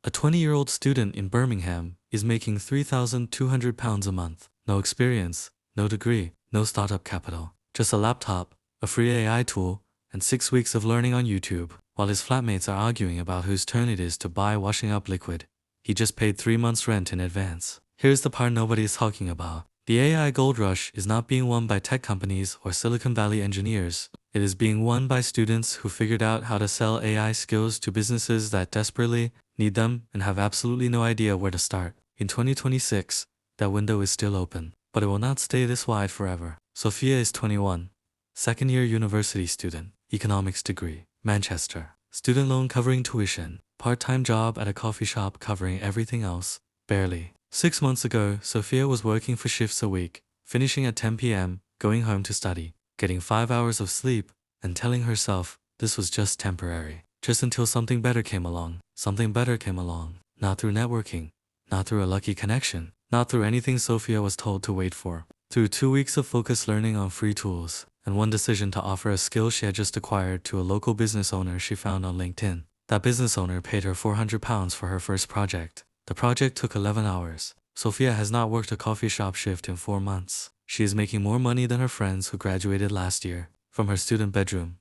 A 20-year-old student in Birmingham is making £3,200 a month. No experience, no degree, no startup capital. Just a laptop, a free AI tool, and 6 weeks of learning on YouTube. While his flatmates are arguing about whose turn it is to buy washing up liquid, he just paid 3 months' rent in advance. Here's the part nobody is talking about. The AI gold rush is not being won by tech companies or Silicon Valley engineers. It is being won by students who figured out how to sell AI skills to businesses that desperately need them and have absolutely no idea where to start. In 2026, that window is still open, but it will not stay this wide forever. Sophia is 21, second-year university student, economics degree, Manchester. Student loan covering tuition, part-time job at a coffee shop covering everything else, barely. 6 months ago, Sophia was working for shifts a week, finishing at 10 p.m., going home to study, getting 5 hours of sleep, and telling herself this was just temporary. Just until something better came along. Something better came along. Not through networking, not through a lucky connection, not through anything Sophia was told to wait for. Through 2 weeks of focused learning on free tools, and one decision to offer a skill she had just acquired to a local business owner she found on LinkedIn. That business owner paid her £400 for her first project. The project took 11 hours. Sophia has not worked a coffee shop shift in 4 months. She is making more money than her friends who graduated last year from her student bedroom,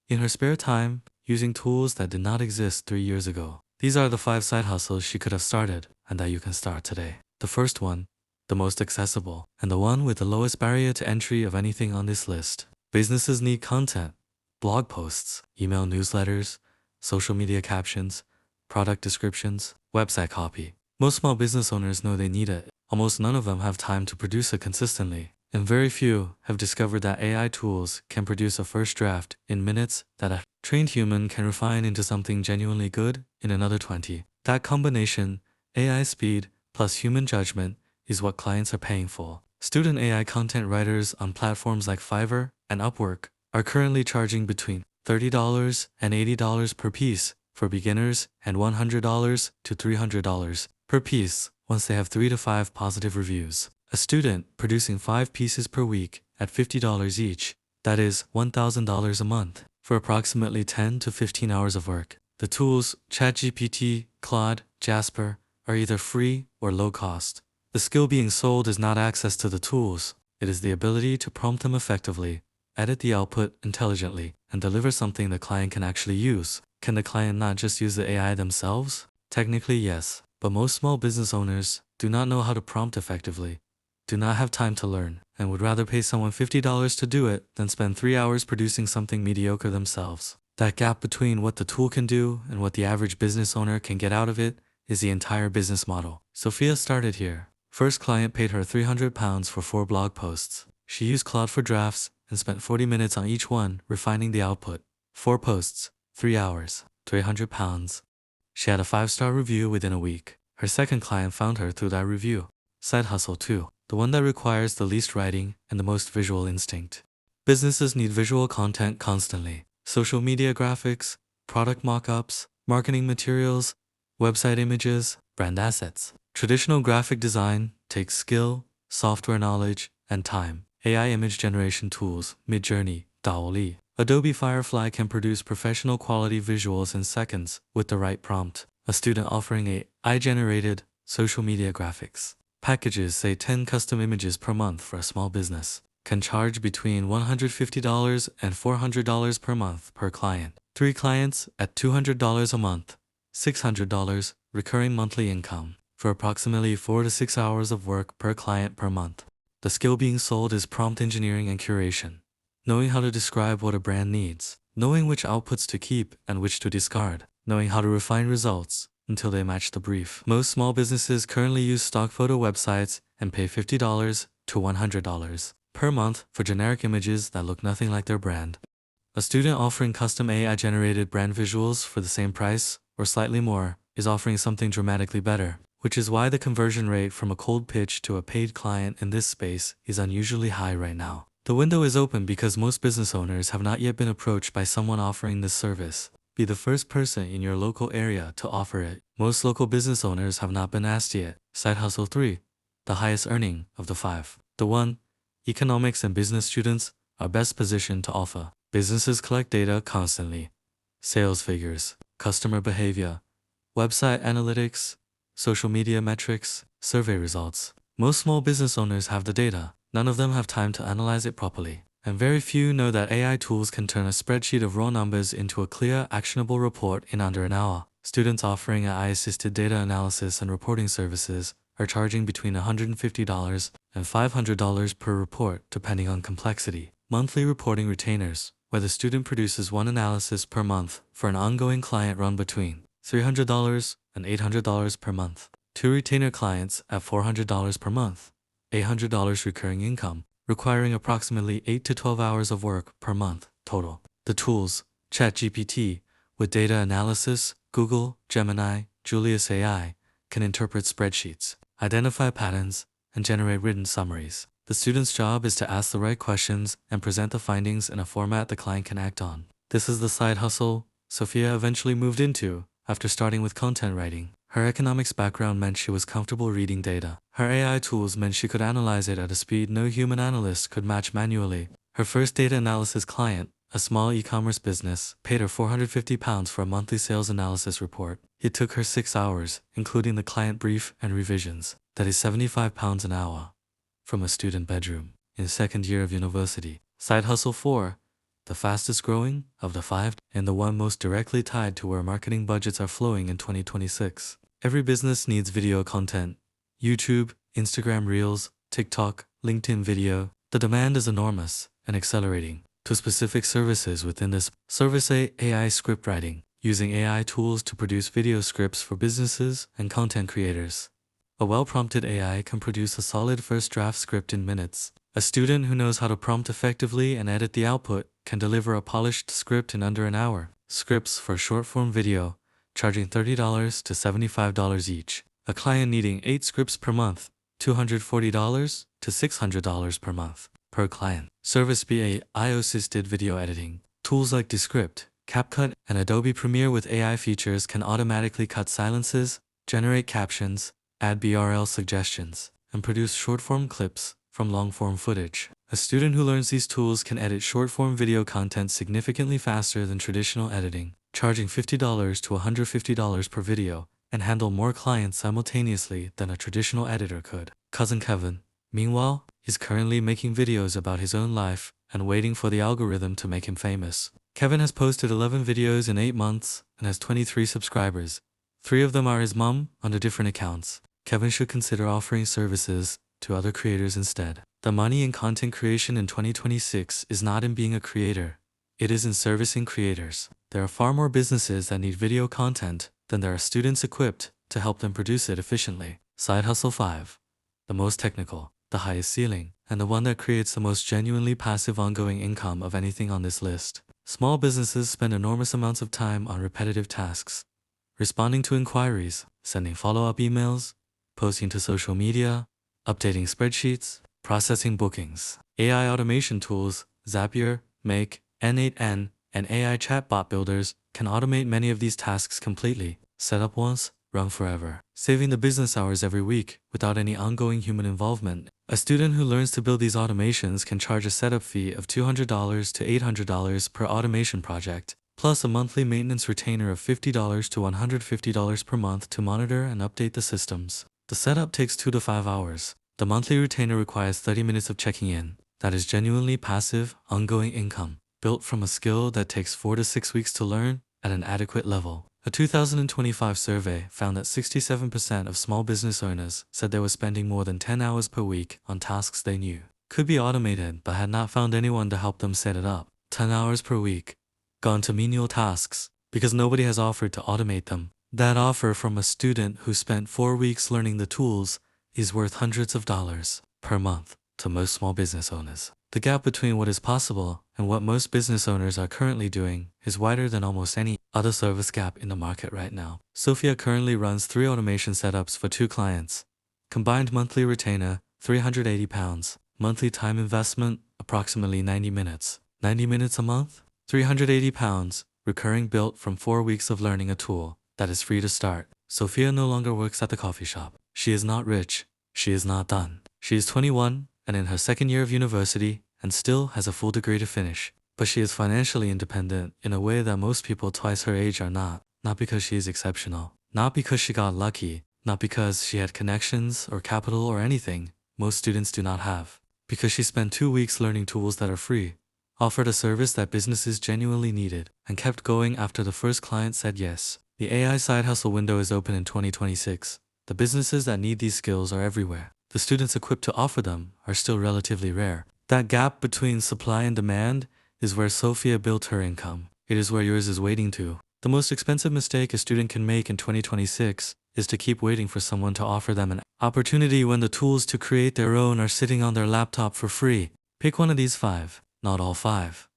in her spare time, using tools that did not exist 3 years ago. These are the 5 side hustles she could have started and that you can start today. The first one, the most accessible, and the one with the lowest barrier to entry of anything on this list. Businesses need content, blog posts, email newsletters, social media captions, product descriptions, website copy. Most small business owners know they need it. Almost none of them have time to produce it consistently, and very few have discovered that AI tools can produce a first draft in minutes that a trained human can refine into something genuinely good in another 20. That combination, AI speed plus human judgment, is what clients are paying for. Student AI content writers on platforms like Fiverr and Upwork are currently charging between $30 and $80 per piece for beginners and $100 to $300 per piece once they have 3 to 5 positive reviews. A student producing 5 pieces per week at $50 each, that is $1,000 a month, for approximately 10 to 15 hours of work. The tools ChatGPT, Claude, Jasper are either free or low cost. The skill being sold is not access to the tools, it is the ability to prompt them effectively, edit the output intelligently, and deliver something the client can actually use. Can the client not just use the AI themselves? Technically, yes, but most small business owners do not know how to prompt effectively, do not have time to learn, and would rather pay someone $50 to do it than spend 3 hours producing something mediocre themselves. That gap between what the tool can do and what the average business owner can get out of it is the entire business model. Sophia started here. First client paid her £300 for 4 blog posts. She used Claude for drafts and spent 40 minutes on each one refining the output. 4 posts, 3 hours, £300. She had a 5-star review within a week. Her second client found her through that review. Side hustle 2, the one that requires the least writing and the most visual instinct. Businesses need visual content constantly. Social media graphics, product mock-ups, marketing materials, website images, brand assets. Traditional graphic design takes skill, software knowledge, and time. AI image generation tools, Midjourney, DALL-E, Adobe Firefly can produce professional quality visuals in seconds with the right prompt. A student offering AI-generated social media graphics packages, say 10 custom images per month for a small business, can charge between $150 and $400 per month per client. 3 clients at $200 a month, $600 recurring monthly income for approximately 4 to 6 hours of work per client per month. The skill being sold is prompt engineering and curation. Knowing how to describe what a brand needs, knowing which outputs to keep and which to discard, knowing how to refine results until they match the brief. Most small businesses currently use stock photo websites and pay $50 to $100 per month for generic images that look nothing like their brand. A student offering custom AI-generated brand visuals for the same price, or slightly more, is offering something dramatically better, which is why the conversion rate from a cold pitch to a paid client in this space is unusually high right now. The window is open because most business owners have not yet been approached by someone offering this service. Be the first person in your local area to offer it. Most local business owners have not been asked yet. Side hustle 3, the highest earning of the 5. The 1, economics and business students are best positioned to offer. Businesses collect data constantly. Sales figures, customer behavior, website analytics, social media metrics, survey results. Most small business owners have the data. None of them have time to analyze it properly. And very few know that AI tools can turn a spreadsheet of raw numbers into a clear, actionable report in under an hour. Students offering AI-assisted data analysis and reporting services are charging between $150 and $500 per report, depending on complexity. Monthly reporting retainers, where the student produces one analysis per month for an ongoing client, run between $300 and $800 per month. 2 retainer clients at $400 per month, $800 recurring income, requiring approximately 8 to 12 hours of work per month total. The tools: ChatGPT, with data analysis; Google, Gemini, Julius AI, can interpret spreadsheets, identify patterns, and generate written summaries. The student's job is to ask the right questions and present the findings in a format the client can act on. This is the side hustle Sophia eventually moved into after starting with content writing. Her economics background meant she was comfortable reading data. Her AI tools meant she could analyze it at a speed no human analyst could match manually. Her first data analysis client, a small e-commerce business, paid her £450 for a monthly sales analysis report. It took her 6 hours, including the client brief and revisions. That is £75 an hour, from a student bedroom, in second year of university. Side hustle 4, the fastest growing of the 5, and the one most directly tied to where marketing budgets are flowing in 2026. Every business needs video content. YouTube, Instagram Reels, TikTok, LinkedIn video. The demand is enormous and accelerating. To specific services within this: Service A, AI script writing, using AI tools to produce video scripts for businesses and content creators. A well-prompted AI can produce a solid first draft script in minutes. A student who knows how to prompt effectively and edit the output can deliver a polished script in under an hour. Scripts for short-form video, charging $30 to $75 each. A client needing 8 scripts per month, $240 to $600 per month, per client. Service B, AI-assisted video editing. Tools like Descript, CapCut, and Adobe Premiere with AI features can automatically cut silences, generate captions, add BRL suggestions, and produce short-form clips from long-form footage. A student who learns these tools can edit short-form video content significantly faster than traditional editing, charging $50 to $150 per video, and handle more clients simultaneously than a traditional editor could. Cousin Kevin, meanwhile, is currently making videos about his own life and waiting for the algorithm to make him famous. Kevin has posted 11 videos in 8 months and has 23 subscribers. 3 of them are his mom under different accounts. Kevin should consider offering services to other creators instead. The money in content creation in 2026 is not in being a creator. It is in servicing creators. There are far more businesses that need video content than there are students equipped to help them produce it efficiently. Side hustle 5. The most technical, the highest ceiling, and the one that creates the most genuinely passive ongoing income of anything on this list. Small businesses spend enormous amounts of time on repetitive tasks, responding to inquiries, sending follow-up emails, posting to social media, updating spreadsheets, processing bookings. AI automation tools, Zapier, Make, N8N, and AI chatbot builders can automate many of these tasks completely. Set up once, run forever, saving the business hours every week without any ongoing human involvement. A student who learns to build these automations can charge a setup fee of $200 to $800 per automation project, plus a monthly maintenance retainer of $50 to $150 per month to monitor and update the systems. The setup takes 2 to 5 hours. The monthly retainer requires 30 minutes of checking in. That is genuinely passive, ongoing income, built from a skill that takes 4 to 6 weeks to learn at an adequate level. A 2025 survey found that 67% of small business owners said they were spending more than 10 hours per week on tasks they knew could be automated but had not found anyone to help them set it up. 10 hours per week gone to menial tasks because nobody has offered to automate them. That offer from a student who spent 4 weeks learning the tools is worth hundreds of dollars per month to most small business owners. The gap between what is possible and what most business owners are currently doing is wider than almost any other service gap in the market right now. Sophia currently runs 3 automation setups for 2 clients. Combined monthly retainer, £380. Monthly time investment, approximately 90 minutes. 90 minutes a month? £380. Recurring, built from 4 weeks of learning a tool that is free to start. Sophia no longer works at the coffee shop. She is not rich. She is not done. She is 21 and in her second year of university and still has a full degree to finish. But she is financially independent in a way that most people twice her age are not because she is exceptional. Not because she got lucky, not because she had connections or capital or anything most students do not have. Because she spent 2 weeks learning tools that are free, offered a service that businesses genuinely needed, and kept going after the first client said yes. The AI side hustle window is open in 2026. The businesses that need these skills are everywhere. The students equipped to offer them are still relatively rare. That gap between supply and demand is where Sophia built her income. It is where yours is waiting to. The most expensive mistake a student can make in 2026 is to keep waiting for someone to offer them an opportunity when the tools to create their own are sitting on their laptop for free. Pick one of these 5, not all 5.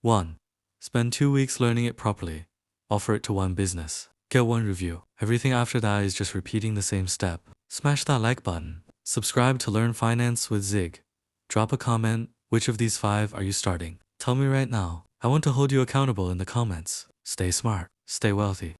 1. Spend 2 weeks learning it properly. Offer it to one business. Get one review. Everything after that is just repeating the same step. Smash that like button. Subscribe to Learn Finance with Zig. Drop a comment. Which of these 5 are you starting? Tell me right now. I want to hold you accountable in the comments. Stay smart. Stay wealthy.